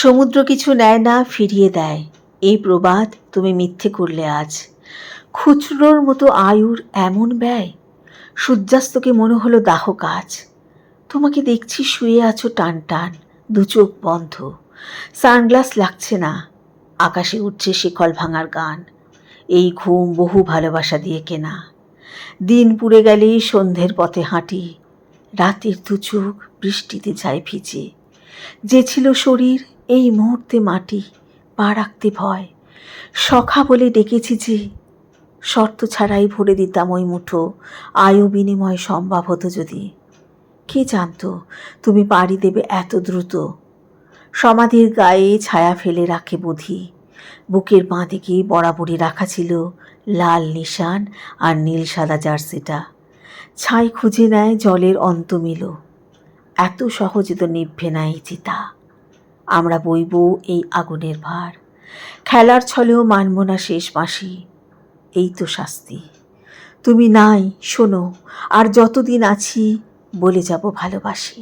সমুদ্র কিছু নেয় না, ফিরিয়ে দেয়। এই প্রবাদ তুমি মিথ্যে করলে আজ। খুচরোর মতো আয়ুর এমন ব্যয়, সূর্যাস্তকে মনে হলো দাহ কাজ। তোমাকে দেখছি শুয়ে আছো টান টান, দু চোখ বন্ধ, সানগ্লাস লাগছে না, আকাশে উঠছে শিকল ভাঙার গান। এই ঘুম বহু ভালোবাসা দিয়ে কেনা। দিন পুড়ে গেলেই সন্ধ্যের পথে হাঁটি, রাতের দু চোখ বৃষ্টিতে যায় ভিজে। যে ছিল শরীর এই মুহূর্তে মাটি, পা রাখতে ভয়। সখা বলে ডেকেছি যে, শর্ত ছাড়াই ভরে দিতাম ওই মুঠো, আয়ু বিনিময় সম্ভব হতো যদি। কে জানতো তুমি পাড়ি দেবে এত দ্রুত। সমাধির গায়ে ছায়া ফেলে রাখে বুধি, বুকের বাঁ দিকে বরাবরই রাখা ছিল লাল নিশান আর নীল সাদা জার্সিটা। ছাই খুঁজে নেয় জলের অন্ত মিল, এত সহজে তো নিভবে না এই চিতা। আমরা বইব এই আগুনের ভার, খেলার ছলেও মানব না শেষ মাসি। এই তো শাস্তি। তুমি নাই, শোনো, আর যতদিন আছি বলে যাব ভালোবাসি।